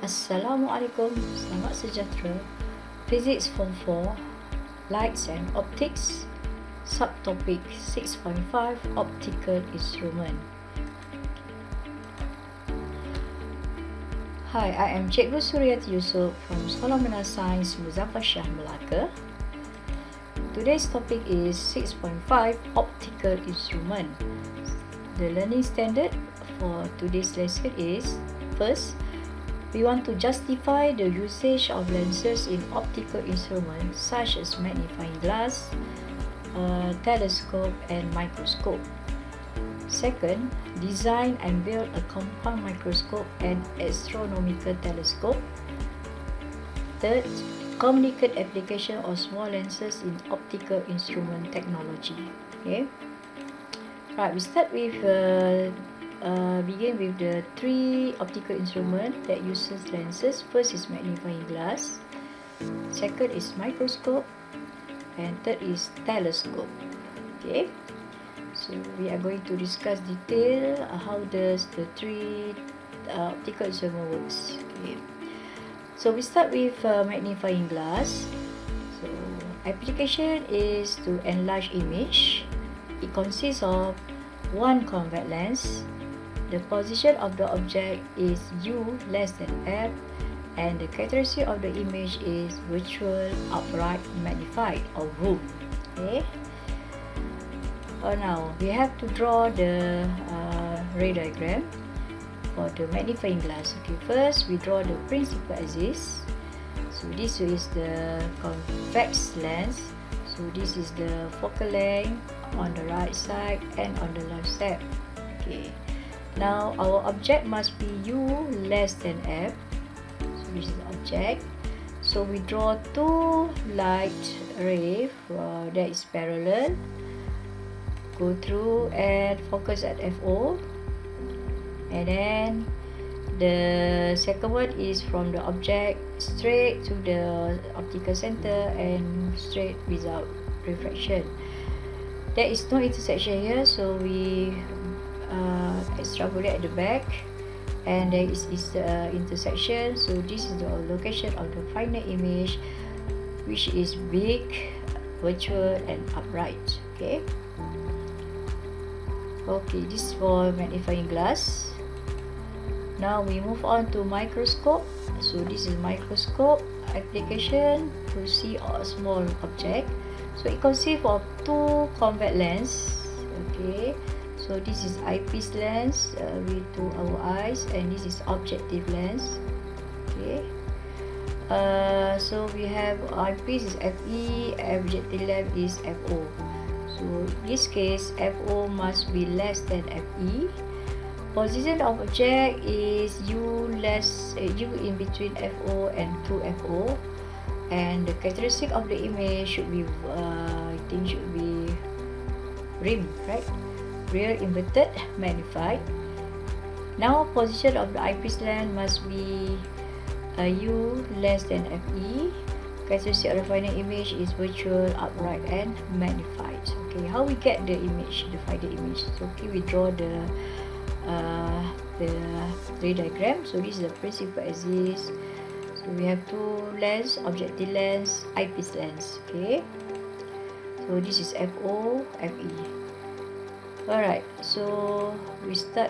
Assalamualaikum, selamat sejahtera. Physics Form 4, Lights and Optics, Subtopic 6.5, Optical Instrument. Hi, I am Cikgu Suryati Yusof from Sekolah Menengah Sains Muzaffar Shah, Melaka. Today's topic is 6.5, Optical Instrument. The learning standard for today's lesson is, first, we want to justify the usage of lenses in optical instruments such as magnifying glass, telescope and microscope. Second, design and build a compound microscope and astronomical telescope. Third, communicate application of small lenses in optical instrument technology. Okay. Right, we start with begin with the three optical instrument that uses lenses. First is magnifying glass, second is microscope, and third is telescope. Okay, so we are going to discuss detail how does the three optical instrument works. Okay, so we start with magnifying glass. So application is to enlarge image. It consists of one convex lens. The position of the object is U less than F, and the characteristic of the image is virtual, upright, magnified, or zoom. Okay. Now we have to draw the ray diagram for the magnifying glass. Okay, first we draw the principal axis. So this is the convex lens. So this is the focal length on the right side and on the left side. Okay. Now our object must be U less than F. So this is the object. So we draw two light rays that is parallel. Go through and focus at FO. And then the second one is from the object straight to the optical center and straight without refraction. There is no intersection here, so we extrapolate at the back, and there is the intersection. So this is the location of the final image, which is big, virtual and upright. Okay. Okay, this is for magnifying glass. Now we move on to microscope. So this is microscope application to see a small object. So it consists of two convex lens. Okay. So this is eyepiece lens with to our eyes, and this is objective lens. Okay. So we have eyepiece is FE, objective lens is FO. So in this case, FO must be less than FE. Position of object is U in between FO and 2FO, and the characteristic of the image should be I think should be rim, right? Rear inverted, magnified. Now position of the eyepiece lens must be U less than FE. Characteristic of the final image is virtual, upright and magnified. Okay, how we get the image, the final image? So okay, we draw the ray diagram. So this is the principal axis. So we have two lens, objective lens, eyepiece lens. Okay, so this is FO, FE. Alright, so we start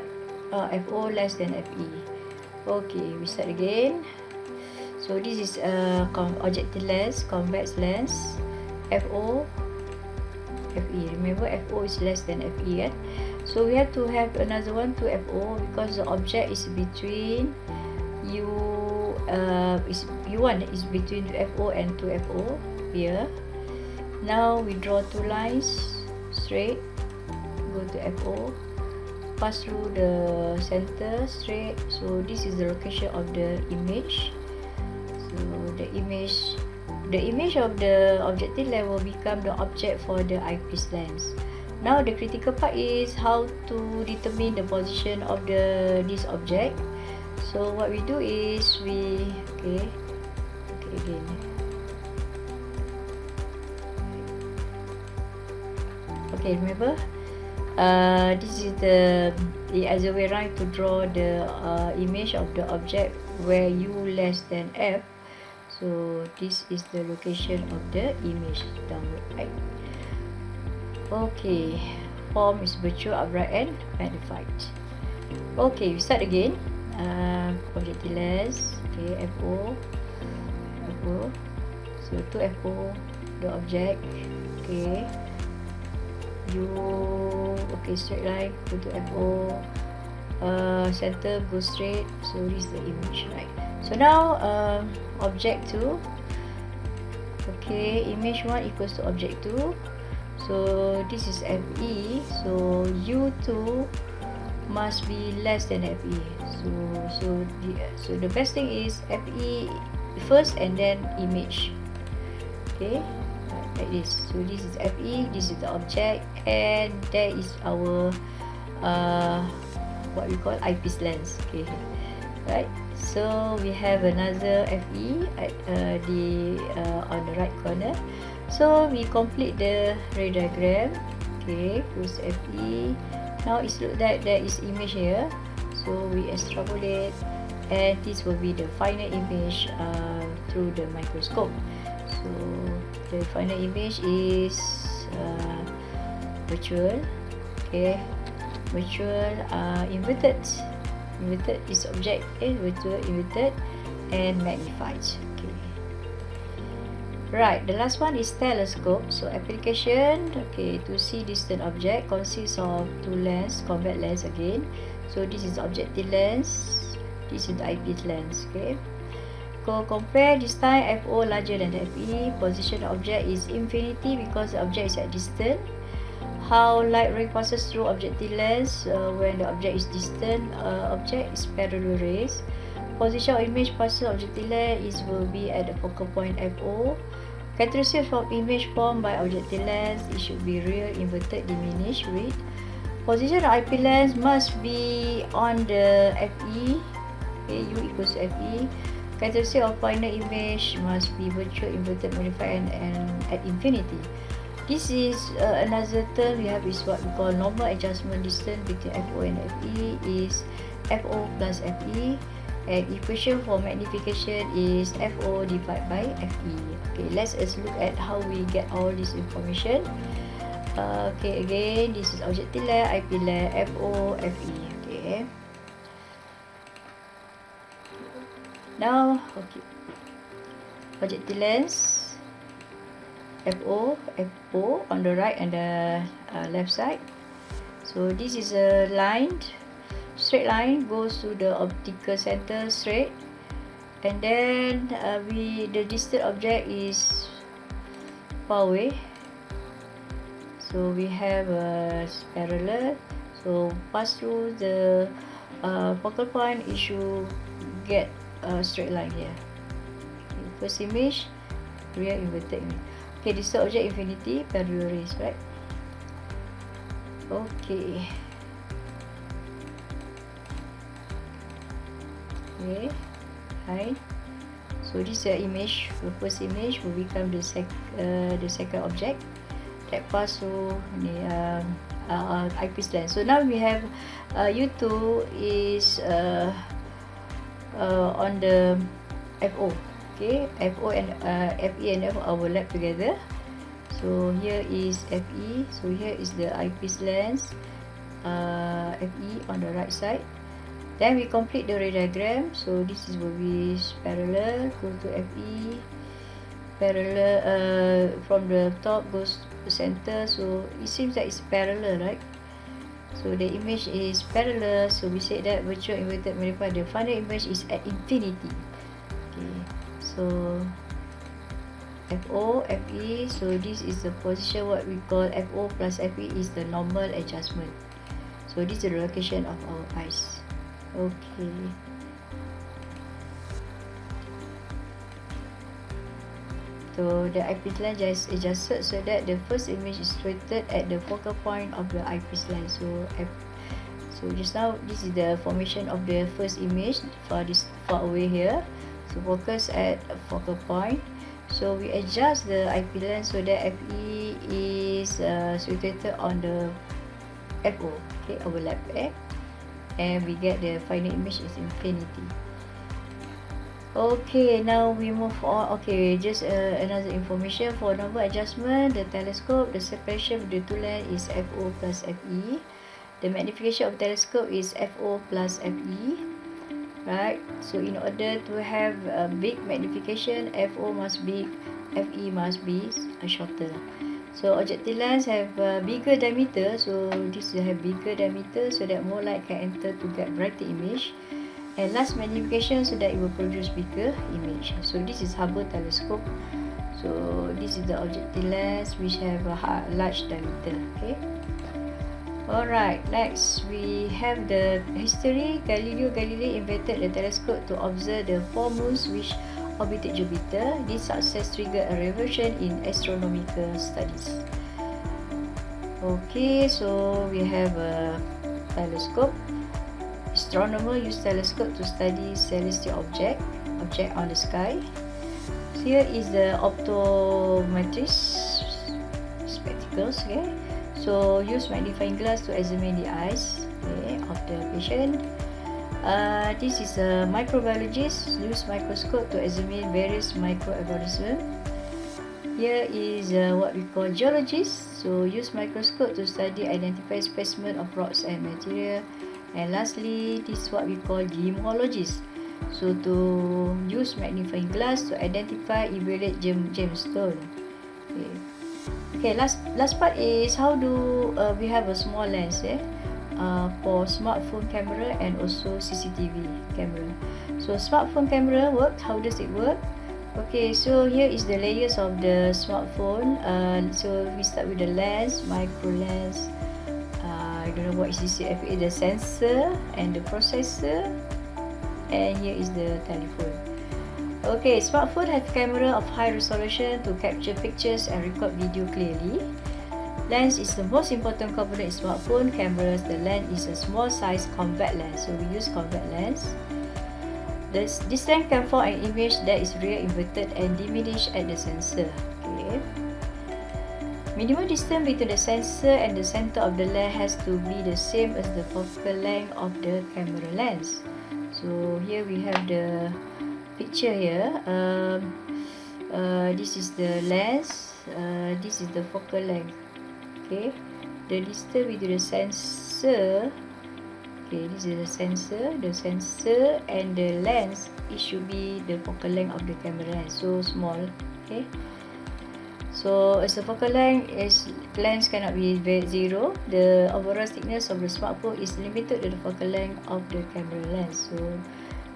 FO less than FE. Okay, we start again. So this is objective lens, convex lens, FO, FE. Remember, FO is less than FE, right? So we have to have another one to FO because the object is between U1 is between FO and 2FO here. Now we draw two lines straight. Go to FO, pass through the center straight. So this is the location of the image. So the image of the objective lens will become the object for the eyepiece lens. Now the critical part is how to determine the position of this object. So what we do is we again. Okay, remember. This is the the other way around to draw the image of the object where u less than f. So this is the location of the image downward, right? Okay, form is virtual, upright and magnified. Okay, we start again. Objective lens, okay, FO. So to FO, the object, okay. Okay, straight line, go to FO. Center, go straight. So this is the image, right? So now, object 2. Okay, image 1 equals to object 2. So this is FE. So U2 must be less than FE. So the best thing is FE first and then image. Okay, like this. So this is FE, this is the object, and there is our what we call eyepiece lens. Okay, right. So we have another FE at on the right corner. So we complete the ray diagram. Okay, close FE. Now it's look that there is image here. So we extrapolate, and this will be the final image through the microscope. So the final image is virtual. Okay, virtual inverted. Inverted is object. Okay, virtual inverted and magnified. Okay. Right, the last one is telescope. So application, okay, to see distant object consists of two lens, convex lens again. So this is objective lens, this is the eyepiece lens. Okay. So compare this time FO larger than FE. Position of object is infinity because the object is at distance. How light ray passes through objective lens when the object is distant. Object is parallel rays. Position of image passes objective lens will be at the focal point FO. Characteristics of image formed by objective lens, it should be real, inverted, diminished with. Position of eyepiece lens must be on the FE. Okay, U equals to FE. Characteristic of final image must be virtual, inverted, magnified, and at infinity. This is another term we have is what we call normal adjustment distance between FO and FE is FO plus FE, and equation for magnification is FO divided by FE. Okay, let's look at how we get all this information. Okay, again, this is objective lens, eyepiece lens, FO, FE. Okay. Now, okay, objective lens, FO on the right and the left side. So this is a line, straight line goes to the optical center straight, and then the distant object is far away. So we have a parallel. So pass through the focal point, it should get a straight line here. Okay, first image, real, inverted image. Okay, distant object infinity, parallel rays, right? Okay. Okay, hi. So this is the image. The first image will become the second object that pass through the eyepiece lens. So now we have U2 is on the FO. Okay, FO and FE and FO overlap together. So here is FE. So here is the eyepiece lens, FE on the right side. Then we complete the ray diagram. So this is will be parallel, go to FE, parallel from the top goes to center. So it seems that it's parallel, right? So the image is parallel. So we say that virtual, inverted, magnified. The final image is at infinity. Okay. So FO, FE. So this is the position what we call FO plus FE is the normal adjustment. So this is the location of our eyes. Okay. So the eyepiece lens is adjusted so that the first image is situated at the focal point of the eyepiece lens. So just now this is the formation of the first image for this far away here. So focus at a focal point. So we adjust the eyepiece lens so that FE is situated on the FO. Okay, overlap. and we get the final image is infinity. Okay, now we move on. Okay, just another information for number adjustment. The telescope, the separation of the two lengths is FO plus FE. The magnification of telescope is FO plus FE. Right, so in order to have a big magnification, FO must be, FE must be shorter. So objective lens have bigger diameter, so this will have bigger diameter so that more light can enter to get brighter image, and less magnification so that it will produce bigger image. So this is Hubble telescope. So this is the objective lens which have a large diameter. Okay. Alright, next we have the history. Galileo Galilei invented the telescope to observe the 4 moons which orbited Jupiter. This success triggered a revolution in astronomical studies. Okay, so we have a telescope. Astronomers use telescope to study celestial object on the sky. Here is the optometrist spectacles. Okay. So use magnifying glass to examine the eyes, okay, of the patient. This is a microbiologist, use microscope to examine various microorganisms. Here is what we call geologist, so use microscope to study, identify specimen of rocks and material. And lastly, this is what we call gemologist, so to use magnifying glass to identify, evaluate gemstone. Okay. Okay, last part is how do we have a small lens for smartphone camera and also CCTV camera. So smartphone camera works. How does it work? Okay, so here is the layers of the smartphone. So we start with the lens, micro lens. I don't know what is this. The sensor and the processor, and here is the telephone. Okay, smartphone have camera of high resolution to capture pictures and record video clearly. Lens is the most important component in smartphone cameras. The lens is a small size compact lens, so we use compact lens. This lens can form an image that is real, inverted and diminished at the sensor. Okay. Minimum distance between the sensor and the center of the lens has to be the same as the focal length of the camera lens. So here we have the picture here. This is the lens. This is the focal length. Okay, the distance between the sensor. Okay, this is the sensor and the lens. It should be the focal length of the camera lens. So small. Okay. So as the focal length is lens cannot be zero, the overall thickness of the smartphone is limited to the focal length of the camera lens. So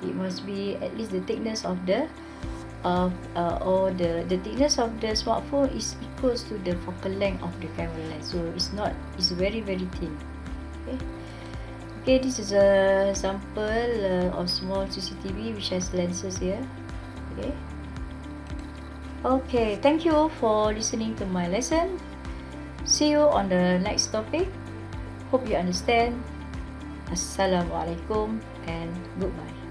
it must be at least the thickness of the the thickness of the smartphone is equals to the focal length of the camera lens. So it's very thin. Okay. Okay, this is a sample of small CCTV which has lenses here. Okay. Okay, thank you for listening to my lesson. See you on the next topic. Hope you understand. Assalamualaikum and goodbye.